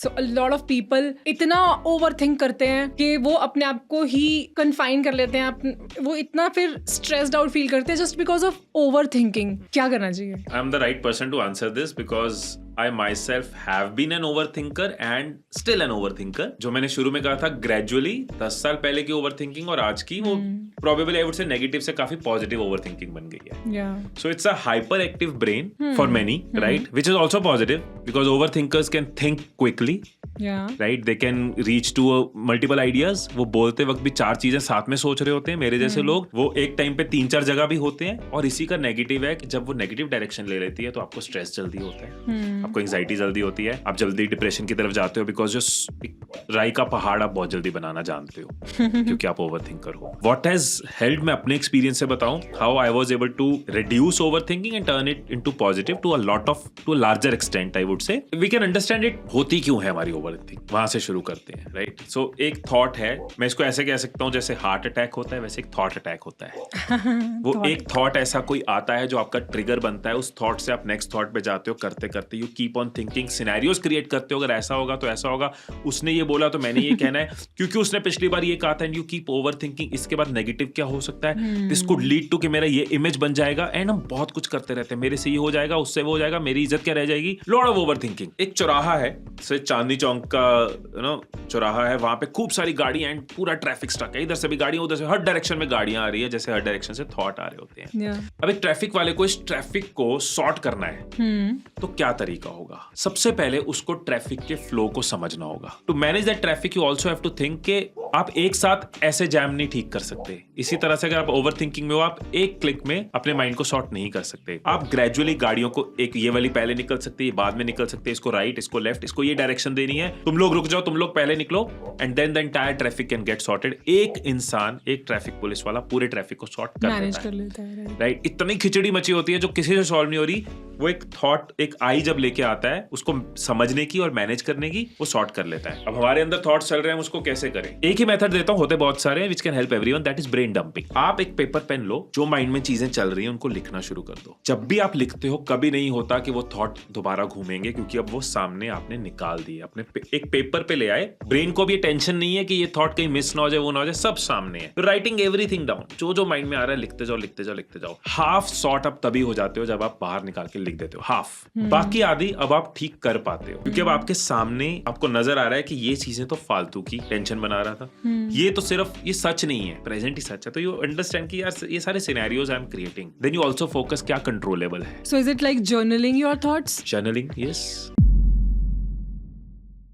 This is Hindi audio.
So a lot of people इतना ओवर थिंक करते हैं कि वो अपने आप को ही कन्फाइन कर लेते हैं, वो इतना फिर स्ट्रेस्ड आउट फील करते हैं just because of over thinking. क्या करना चाहिए? I am the right person to answer this because I myself have been an overthinker and still an overthinker. जो मैंने शुरू में कहा था gradually 10 साल पहले की overthinking और आज की वो probably I would say negative से काफी positive overthinking बन गई है. Yeah. So it's a hyperactive brain for many, right? Which is also positive because overthinkers can think quickly. Yeah. Right? They can reach to multiple ideas. वो बोलते वक्त भी 4 चीजें साथ में सोच रहे होते हैं. मेरे जैसे लोग वो एक टाइम पे 3-4 जगह भी होते हैं. और इसी का नेगेटिव है कि जब वो नेगेटिव डायरेक्शन ले लेती है तो आपको स्ट्रेस जल्दी होता है, आपको एंजाइटी जल्दी होती है, आप जल्दी डिप्रेशन की तरफ जाते हो बिकॉज जो राई का पहाड़ आप बहुत जल्दी बनाना जानते हो क्योंकि आप ओवरथिंकर हो. व्हाट हैज हेल्प्ड, मैं अपने एक्सपीरियंस से बताऊं, how I was able to reduce overthinking and turn it into positive to a larger extent. I would say we can understand it होती क्यों है हमारी ओवरथिंक, वहां से शुरू करते हैं. राइट? सो एक थॉट है, मैं इसको ऐसे कह सकता हूं जैसे हार्ट अटैक होता है वैसे एक थॉट अटैक होता है. वो एक थॉट ऐसा कोई आता है जो आपका ट्रिगर बनता है, उस थॉट से आप नेक्स्ट थॉट पे जाते हो, करते करते you keep on thinking, scenarios create करते हो, अगर ऐसा होगा तो ऐसा होगा, उसने ये बोला तो मैंने ये कहना है क्योंकि उसने पिछली बार ये कहा था, and you keep over thinking. इसके बाद नेगेटिव क्या हो सकता है, दिस कुड लीड टू कि मेरा ये इमेज बन जाएगा, एंड हम बहुत कुछ करते रहते हैं, मेरे से ये हो जाएगा, उससे वो हो जाएगा, मेरी इज्जत क्या रह जाएगी. Lot of over thinking. एक चौराहा है, से चांदनी चौक का चौराहा है, वहां पे खूब सारी गाड़ियां एंड पूरा ट्रैफिक स्टक है, इधर से भी गाड़ियां, उधर से हर डायरेक्शन में गाड़ियां आ रही है, जैसे हर डायरेक्शन से थॉट आ रहे होते हैं. अब एक ट्रैफिक वाले को इस ट्रैफिक को सॉर्ट करना है तो क्या तरीका होगा? सबसे पहले उसको ट्रैफिक के फ्लो को समझना होगा. To manage that traffic you also have to think कि आप एक साथ ऐसे जैम नहीं ठीक कर सकते. इसी तरह से अगर आप ओवर थिंकिंग में हो, आप एक क्लिक में अपने माइंड को सॉर्ट नहीं कर सकते. आप ग्रेजुअली गाड़ियों को, एक ये वाली पहले निकल सकती है, बाद में निकल सकती है, इसको राइट, इसको लेफ्ट, इसको ये डायरेक्शन देनी है, तुम लोग रुक जाओ, तुम लोग पहले निकलो, and then the entire traffic can get sorted. एक इंसान, एक ट्रैफिक पुलिस वाला पूरे ट्रैफिक को सॉर्ट कर लेता है. राइट? इतनी खिचड़ी मची होती है जो किसी से सॉल्व नहीं हो रही, वो एक थॉट, एक आई जब लेके आता है उसको समझने की और मैनेज करने की, वो सॉर्ट कर लेता है. अब हमारे अंदर थॉट्स चल रहे हैं, उसको कैसे करें? एक ही मेथड देता हूं, होते बहुत सारे हैं, which can help everyone, that is brain dumping. आप एक पेपर पेन लो, जो माइंड में चीजें चल रही हैं उनको लिखना शुरू कर दो. जब भी आप लिखते हो, कभी नहीं होता कि वो थॉट दोबारा घूमेंगे, क्योंकि अब वो सामने आपने निकाल दिए, अपने एक पेपर पे ले आए. ब्रेन को भी टेंशन नहीं है कि ये थॉट कहीं मिस ना हो जाए, वो ना हो जाए, सब सामने है. राइटिंग एवरीथिंग डाउन, जो माइंड में आ रहा है लिखते जाओ, लिखते जाओ, लिखते जाओ. हाफ सॉर्ट अप तभी हो जाते हो जब आप बाहर निकाल के लिख देते हो, हाफ. बाकी आधी अब आप ठीक कर पाते हो क्योंकि अब आपके सामने आपको नजर आ रहा है कि ये चीजें तो फालतू की टेंशन बना रहा था, ये तो सिर्फ ये सच नहीं है, प्रेजेंट ही सच है. तो यू अंडरस्टैंड कि यार ये सारे scenarios I am creating. Then you also focus क्या कंट्रोलेबल है. So is it like journaling your thoughts? Journaling, yes.